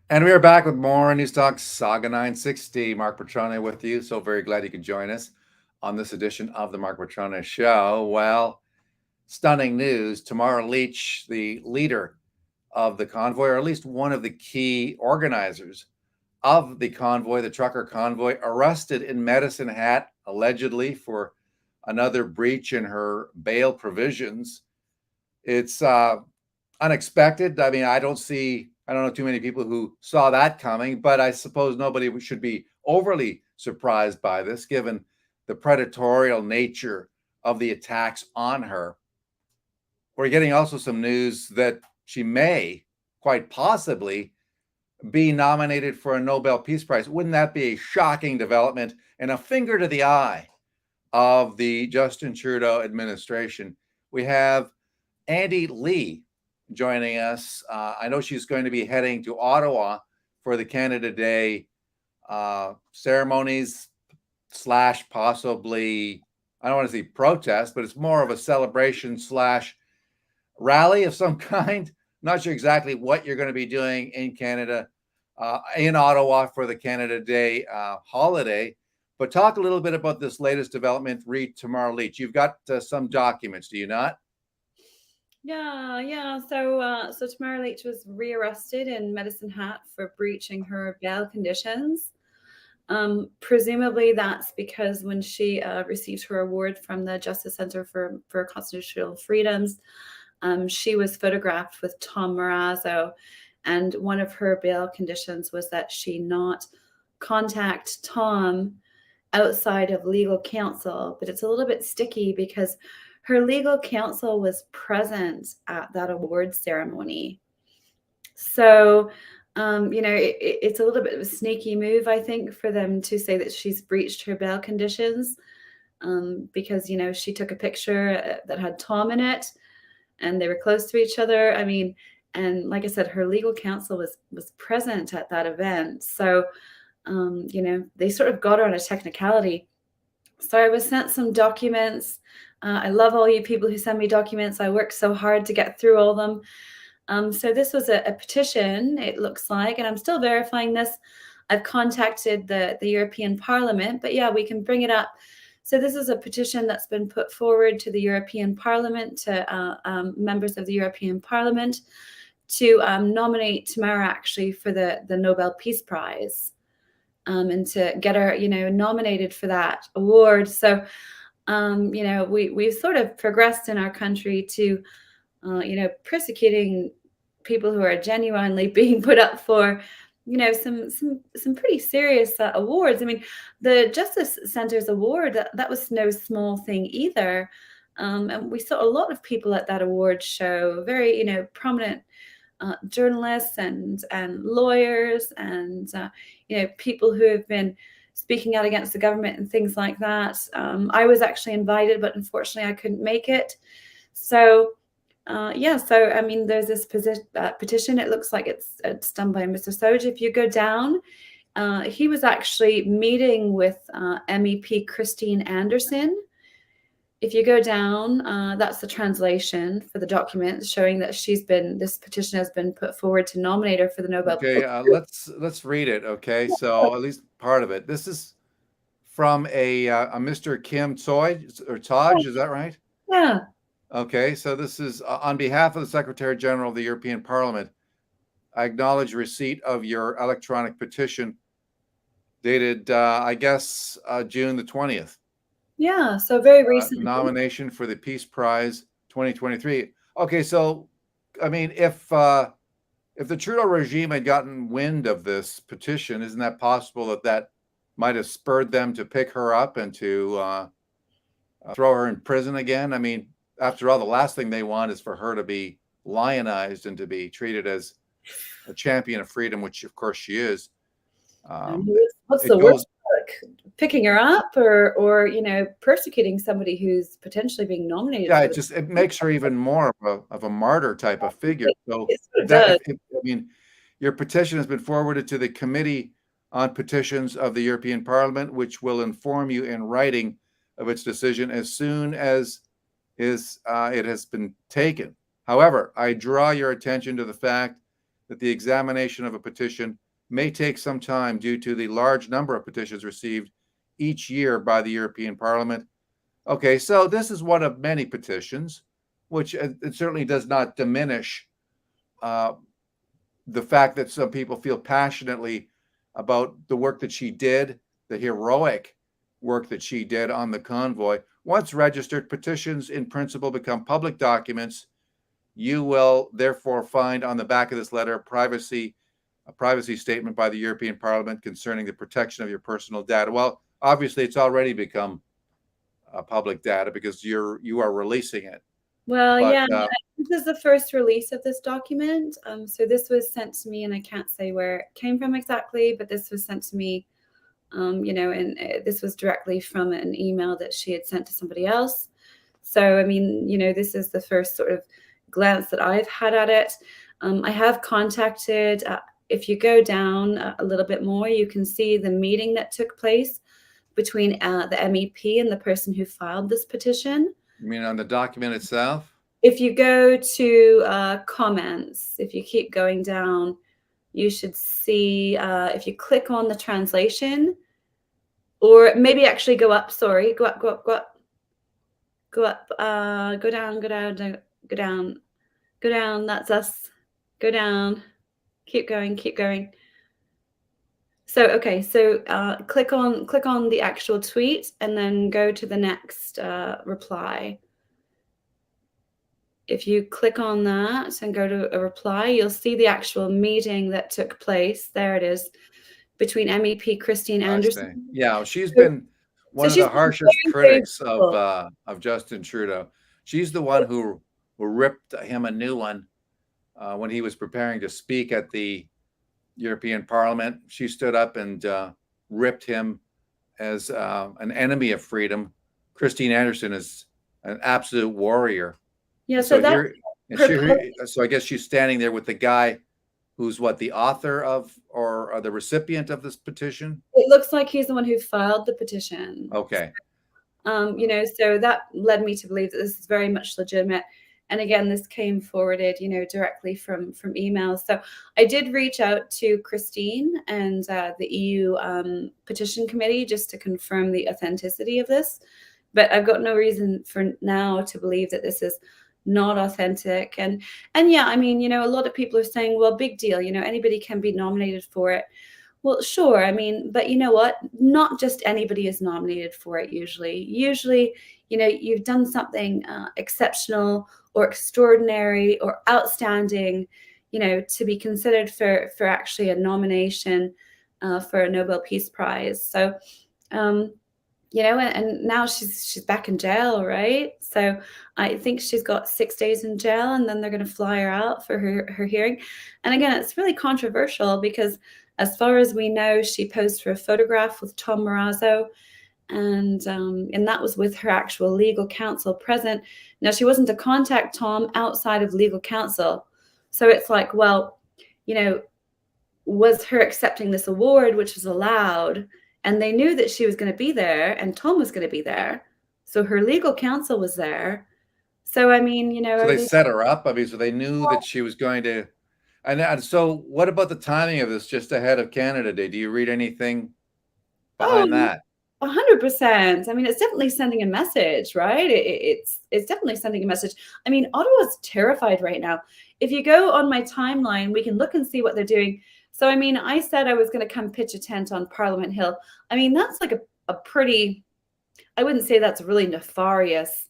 And we are back with more News Talk Saga 960. Mark Petrone with you. So very glad you could join us on this edition of the Mark Petrone Show. Well, stunning news. Tamara Lich, the leader of the convoy, or at least one of the key organizers of the convoy, the trucker convoy, arrested in Medicine Hat, allegedly for another breach in her bail provisions. It's unexpected. I mean, I don't know too many people who saw that coming, but I suppose nobody should be overly surprised by this, given the predatorial nature of the attacks on her. We're getting also some news that she may, quite possibly, be nominated for a Nobel Peace Prize. Wouldn't that be a shocking development and a finger to the eye of the Justin Trudeau administration? We have Andy Lee joining us. I know she's going to be heading to Ottawa for the Canada Day ceremonies slash possibly, I don't want to say protest, but it's more of a celebration slash rally of some kind. Not sure exactly what you're going to be doing in Canada, in Ottawa for the Canada Day holiday. But talk a little bit about this latest development. Read Tamara Lich. You've got some documents, do you not? Yeah. So Tamara Leach was rearrested in Medicine Hat for breaching her bail conditions. Presumably, that's because when she received her award from the Justice Center for Constitutional Freedoms, she was photographed with Tom Marazzo, and one of her bail conditions was that she not contact Tom outside of legal counsel. But it's a little bit sticky because her legal counsel was present at that award ceremony. So, it's a little bit of a sneaky move, I think, for them to say that she's breached her bail conditions, because, she took a picture that had Tom in it and they were close to each other. I mean, and like I said, her legal counsel was present at that event. So, they sort of got her on a technicality. So I was sent some documents. I love all you people who send me documents. I work so hard to get through all of them. So this was a petition, it looks like, and I'm still verifying this. I've contacted the European Parliament, but yeah, we can bring it up. So this is a petition that's been put forward to the European Parliament, to members of the European Parliament, to nominate Tamara actually for the Nobel Peace Prize, and to get her, nominated for that award. So, we've sort of progressed in our country to, persecuting people who are genuinely being put up for, some pretty serious awards. I mean, the Justice Center's award, that was no small thing either. And we saw a lot of people at that award show, very, prominent journalists and lawyers and people who have been speaking out against the government and things like that. I was actually invited, but unfortunately I couldn't make it. So so I mean, there's this petition. It looks like it's done by Mr. Soj. If you go down, he was actually meeting with MEP Christine Anderson. If you go down, that's the translation for the document showing that this petition has been put forward to nominate her for the Nobel Okay, Prize. let's read it. Okay, so at least part of it. This is from a Mr. Kim Tsoi or Taj, is that right? Yeah. Okay, so this is on behalf of the Secretary General of the European Parliament. I acknowledge receipt of your electronic petition dated, I guess, June the 20th. Yeah. So very recently. Nomination for the Peace Prize 2023. Okay, so I mean, if the Trudeau regime had gotten wind of this petition, isn't that possible that might have spurred them to pick her up and to throw her in prison again? I mean, after all, the last thing they want is for her to be lionized and to be treated as a champion of freedom, which of course she is. Um, What's it the worst? goes, Picking her up, or persecuting somebody who's potentially being nominated yeah, for it the. just it makes her even more of a martyr type of figure. So It sort of that does. if I mean, your petition has been forwarded to the Committee on Petitions of the European Parliament, which will inform you in writing of its decision as soon as it has been taken. However, I draw your attention to the fact that the examination of a petition may take some time due to the large number of petitions received each year by the European Parliament. Okay, so this is one of many petitions, which it certainly does not diminish the fact that some people feel passionately about the work that she did, the heroic work that she did on the convoy. Once registered, petitions in principle become public documents. You will therefore find on the back of this letter a privacy statement by the European Parliament concerning the protection of your personal data. Well, obviously, it's already become public data because you are releasing it. Well, But yeah, this is the first release of this document. So this was sent to me, and I can't say where it came from exactly, but this was sent to me, you know, and this was directly from an email that she had sent to somebody else. So, I mean, you know, this is the first sort of glance that I've had at it. I have contacted, if you go down a little bit more, you can see the meeting that took place between the MEP and the person who filed this petition. you mean on the document itself? If you go to comments, if you keep going down, you should see, if you click on the translation, or maybe actually go up, sorry, go up, go up, go up, go up, go down, go down, go down, go down, that's us, go down, keep going, keep going. So, okay, so click on the actual tweet and then go to the next reply. If you click on that and go to a reply, you'll see the actual meeting that took place. There it is, between MEP Christine Anderson. Yeah, she's been one of the harshest critics of Justin Trudeau. She's the one who ripped him a new one when he was preparing to speak at the European Parliament. She stood up and ripped him as an enemy of freedom. Christine Anderson is an absolute warrior. Yeah, so so I guess she's standing there with the guy who's the author of or the recipient of this petition? It looks like he's the one who filed the petition. Okay. You know, so that led me to believe that this is very much legitimate. And again, this came forwarded, you know, directly from emails. So I did reach out to Christine and the EU petition committee just to confirm the authenticity of this. But I've got no reason for now to believe that this is not authentic. And yeah, I mean, you know, a lot of people are saying, well, big deal, you know, anybody can be nominated for it. Well, sure. I mean, but you know what? Not just anybody is nominated for it usually. Usually, you know, you've done something exceptional or extraordinary or outstanding, you know, to be considered for actually a nomination for a Nobel Peace Prize. So, you know, and now she's back in jail, right? So I think she's got 6 days in jail, and then they're going to fly her out for her hearing. And again, it's really controversial because as far as we know, she posed for a photograph with Tom Marazzo, and that was with her actual legal counsel present. Now, she wasn't to contact Tom outside of legal counsel. So it's like, well, you know, was her accepting this award, which was allowed, and they knew that she was going to be there and Tom was going to be there. So her legal counsel was there. So, I mean, you know. So they set her up. I mean, so they knew that she was going to. And so what about the timing of this just ahead of Canada Day? Do you read anything behind that? 100%. I mean, it's definitely sending a message, right? It's definitely sending a message. I mean, Ottawa's terrified right now. If you go on my timeline, we can look and see what they're doing. So, I mean, I said I was going to come pitch a tent on Parliament Hill. I mean, that's like a pretty, I wouldn't say that's really nefarious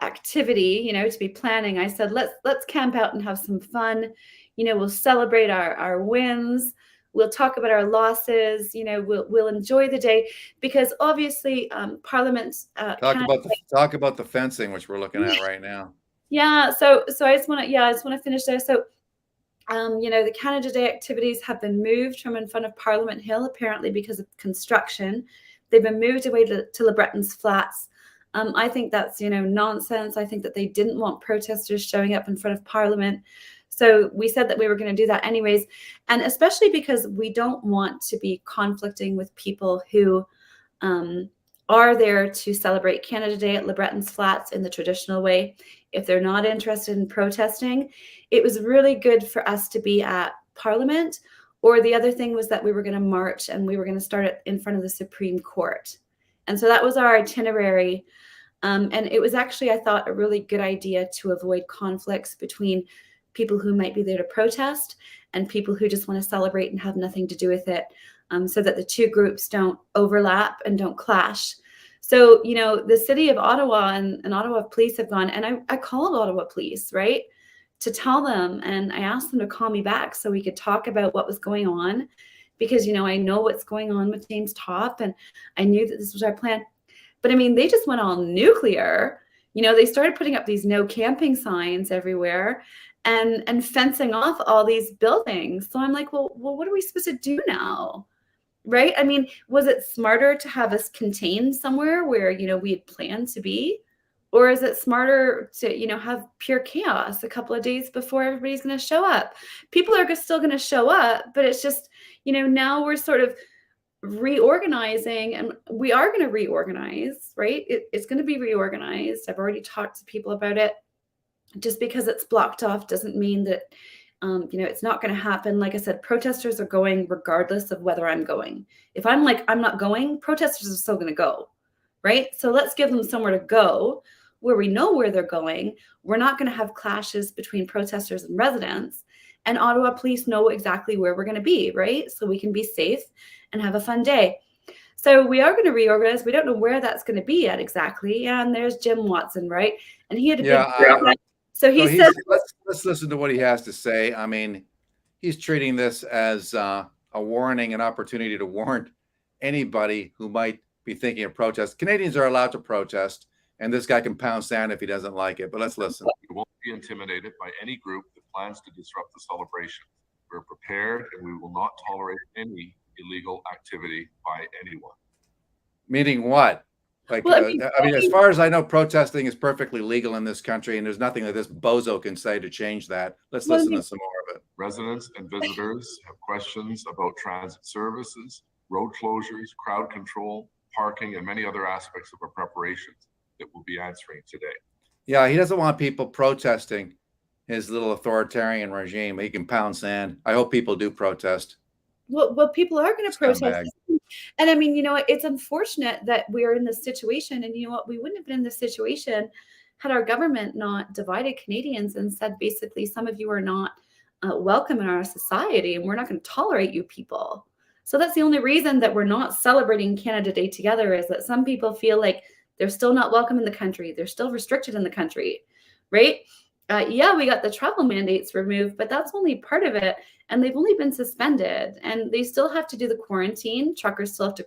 activity, you know, to be planning. I said, let's camp out and have some fun. You know, we'll celebrate our wins. We'll talk about our losses. You know, we'll enjoy the day because obviously Parliament. Talk about the fencing, which we're looking at right now. Yeah. So I just want to finish there. So, you know, the Canada Day activities have been moved from in front of Parliament Hill, apparently because of construction. They've been moved away to Le Breton's Flats. I think that's, you know, nonsense. I think that they didn't want protesters showing up in front of Parliament. So we said that we were going to do that anyways. And especially because we don't want to be conflicting with people who are there to celebrate Canada Day at Le Breton's Flats in the traditional way. If they're not interested in protesting, it was really good for us to be at Parliament, or the other thing was that we were going to march and we were going to start it in front of the Supreme Court. And so that was our itinerary. And it was actually, I thought, a really good idea to avoid conflicts between people who might be there to protest and people who just want to celebrate and have nothing to do with it, so that the two groups don't overlap and don't clash. So, you know, the city of Ottawa and Ottawa police have gone, and I called Ottawa police, right, to tell them, and I asked them to call me back so we could talk about what was going on, because, you know, I know what's going on with James Top, and I knew that this was our plan. But I mean, they just went all nuclear. You know, they started putting up these no camping signs everywhere and fencing off all these buildings. So I'm like, well, what are we supposed to do now? Right? I mean, was it smarter to have us contained somewhere where, you know, we had planned to be? Or is it smarter to, you know, have pure chaos a couple of days before everybody's going to show up? People are still going to show up, but it's just, you know, now we're sort of reorganizing, and we are going to reorganize, right? It's going to be reorganized. I've already talked to people about it. Just because it's blocked off doesn't mean that, you know, it's not going to happen. Like I said, protesters are going regardless of whether I'm going. If I'm like, I'm not going, protesters are still going to go, right? So let's give them somewhere to go where we know where they're going. We're not going to have clashes between protesters and residents. And Ottawa police know exactly where we're going to be, right? So we can be safe and have a fun day. So we are going to reorganize. We don't know where that's going to be at exactly. And there's Jim Watson, right? And he had a big. So he said, let's listen to what he has to say. I mean, he's treating this as a warning, an opportunity to warn anybody who might be thinking of protest. Canadians are allowed to protest, and this guy can pound sand if he doesn't like it. But let's listen. We won't be intimidated by any group that plans to disrupt the celebration. We're prepared, and we will not tolerate any illegal activity by anyone. Meaning what? Like, well, I mean, as far as I know, protesting is perfectly legal in this country, and there's nothing that this bozo can say to change that. Let's listen to some more of it. Residents and visitors have questions about transit services, road closures, crowd control, parking, and many other aspects of our preparations that we'll be answering today. Yeah, he doesn't want people protesting his little authoritarian regime. He can pound sand. I hope people do protest. Well, people are going to protest. And I mean, you know, it's unfortunate that we're in this situation. And you know what? We wouldn't have been in this situation had our government not divided Canadians and said, basically, some of you are not welcome in our society, and we're not going to tolerate you people. So that's the only reason that we're not celebrating Canada Day together, is that some people feel like they're still not welcome in the country. They're still restricted in the country, right? Yeah, we got the travel mandates removed, but that's only part of it. And they've only been suspended, and they still have to do the quarantine. Truckers still have to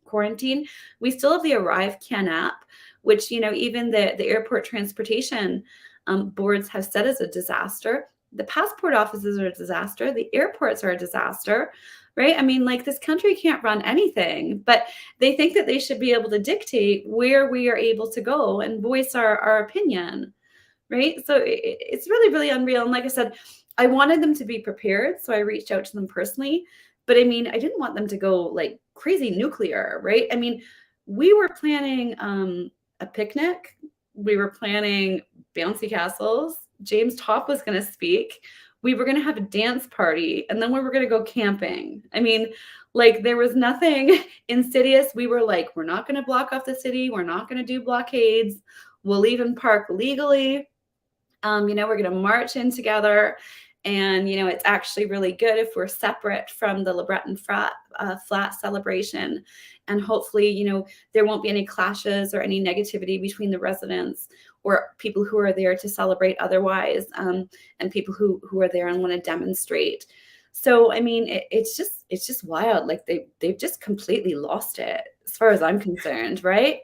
quarantine. We still have the Arrive Can app, which, you know, even the airport transportation boards have said is a disaster. The passport offices are a disaster. The airports are a disaster, right? I mean, like, this country can't run anything, but they think that they should be able to dictate where we are able to go and voice our opinion, right? So it's really, really unreal. And like I said, I wanted them to be prepared, so I reached out to them personally. But I mean, I didn't want them to go like crazy nuclear, right? I mean, we were planning a picnic. We were planning bouncy castles. James Top was going to speak. We were going to have a dance party, and then we were going to go camping. I mean, like, there was nothing insidious. We were like, we're not going to block off the city. We're not going to do blockades. We'll even park legally. You know, we're going to march in together. And, you know, it's actually really good if we're separate from the LeBreton Flat celebration. And hopefully, you know, there won't be any clashes or any negativity between the residents or people who are there to celebrate otherwise, and people who are there and want to demonstrate. So, I mean, it's just wild. Like, they've just completely lost it, as far as I'm concerned, right?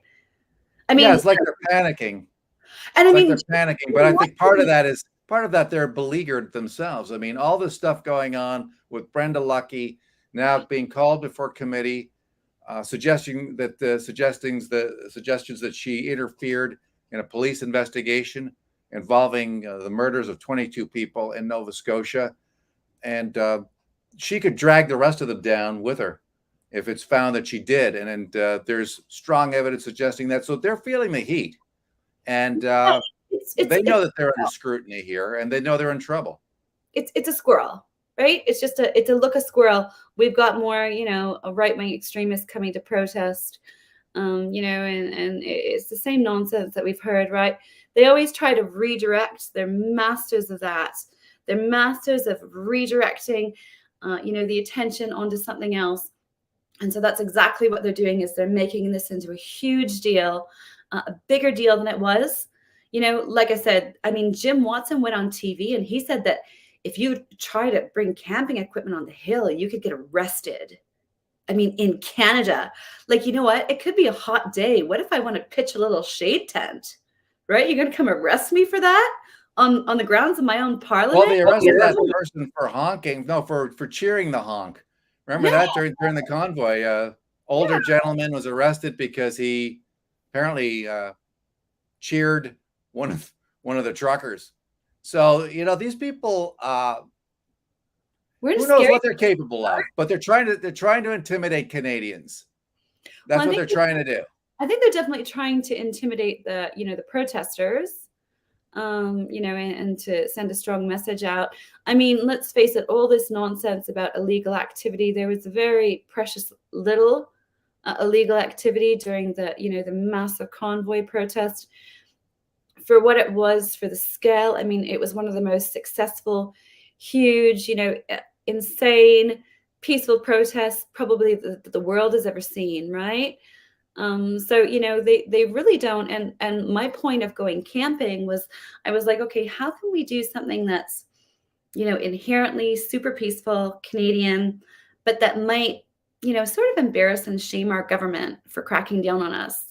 I mean, yeah, it's like they're panicking. And I mean, they're panicking, but I think part of that they're beleaguered themselves. I mean, all this stuff going on with Brenda Lucki now being called before committee, suggesting that the suggestions that she interfered in a police investigation involving the murders of 22 people in Nova Scotia, and she could drag the rest of them down with her if it's found that she did. And there's strong evidence suggesting that. So they're feeling the heat. And they know that they're under scrutiny here, and they know they're in trouble. It's a squirrel. right? It's a look a squirrel. We've got more, right-wing extremists coming to protest, and it's the same nonsense that we've heard, right? They always try to redirect. They're masters of that. They're masters of redirecting, the attention onto something else. And so that's exactly what they're doing, is they're making this into a huge deal, a bigger deal than it was. Like I said, I mean, Jim Watson went on TV and he said that if you try to bring camping equipment on the hill, you could get arrested. I mean, in Canada, like, you know what? It could be a hot day. What if I want to pitch a little shade tent, right? You're going to come arrest me for that on the grounds of my own parliament? Well, they arrested that person for honking. No, for cheering the honk. Remember Yeah. that during the convoy? Older gentleman was arrested because he apparently cheered one of the truckers. So these people, who knows what they're capable of? But they're trying to intimidate Canadians. That's what they're trying to do. I think they're definitely trying to intimidate the protesters, and to send a strong message out. I mean, let's face it, all this nonsense about illegal activity, there was a very precious little illegal activity during the massive convoy protest. For what it was, for the scale, I mean, it was one of the most successful, huge, insane, peaceful protests probably the world has ever seen, right? So they really don't. And my point of going camping was, I was like, okay, how can we do something that's inherently super peaceful, Canadian, but that might sort of embarrass and shame our government for cracking down on us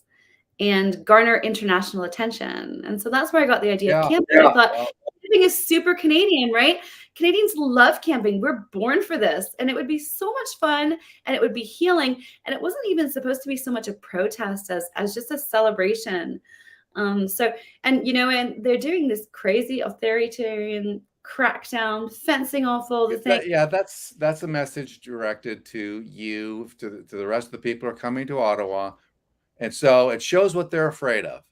and garner international attention. And so that's where I got the idea of camping. I thought, camping is super Canadian, right? Canadians love camping. We're born for this. And it would be so much fun, and it would be healing. And it wasn't even supposed to be so much a protest as just a celebration. And they're doing this crazy authoritarian crackdown, fencing off all the things. That's a message directed to you, to the rest of the people who are coming to Ottawa. And so it shows what they're afraid of.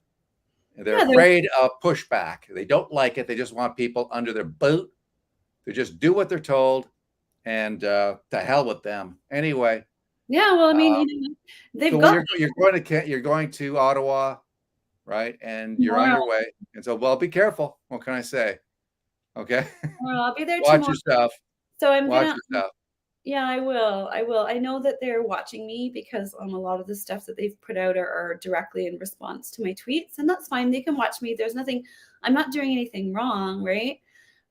They're afraid of pushback. They don't like it. They just want people under their boot to just do what they're told, and to hell with them. Anyway. Yeah, well, I mean, they've got. You're going to Ottawa, right? And you're on your way. And so, well, be careful. What can I say? Okay. Well, I'll be there Watch tomorrow. yourself. So Watch yourself. Yeah, I will. I know that they're watching me because a lot of the stuff that they've put out are directly in response to my tweets, and that's fine. They can watch me. There's nothing. I'm not doing anything wrong, right?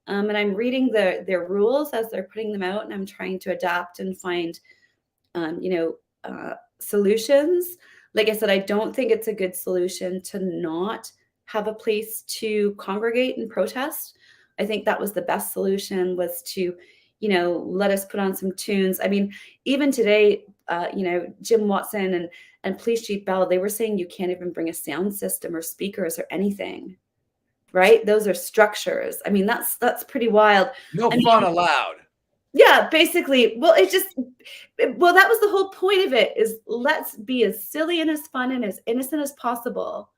And I'm reading their rules as they're putting them out, and I'm trying to adapt and find, solutions. Like I said, I don't think it's a good solution to not have a place to congregate and protest. I think that was the best solution, was to let us put on some tunes. I mean, even today, Jim Watson and Police Chief Bell, they were saying you can't even bring a sound system or speakers or anything, right? Those are structures. I mean, that's pretty wild. No fun allowed. Yeah, basically. Well, that was the whole point of it, is let's be as silly and as fun and as innocent as possible,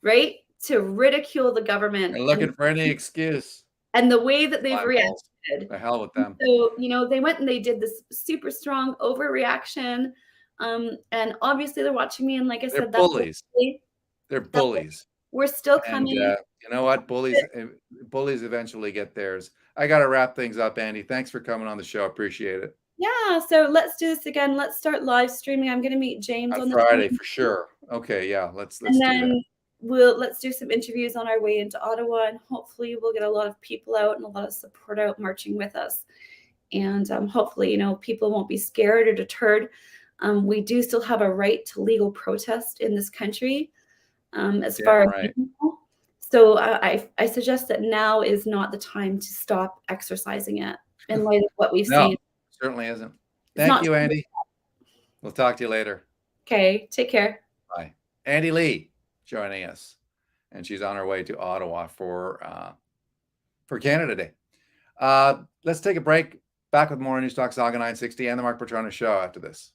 right? To ridicule the government. They're looking for any excuse. And the way that they've reacted. The hell with them. So, they went and they did this super strong overreaction. And obviously they're watching me. And like I said, bullies. They're bullies. We're still coming. And, you know what? Bullies eventually get theirs. I got to wrap things up, Andy. Thanks for coming on the show. Appreciate it. Yeah. So let's do this again. Let's start live streaming. I'm going to meet James on Friday for sure. Okay. Yeah. Let's do that. Let's do some interviews on our way into Ottawa, and hopefully we'll get a lot of people out and a lot of support out marching with us. And hopefully, people won't be scared or deterred. We do still have a right to legal protest in this country, as far as people. So I suggest that now is not the time to stop exercising it in light of what we've seen. Certainly isn't. Thank you, Andy. We'll talk to you later. Okay. Take care. Bye. Andy Lee joining us, and she's on her way to Ottawa for Canada Day. Let's take a break. Back with more News Talk Saga 960 and the Mark Petrona Show after this.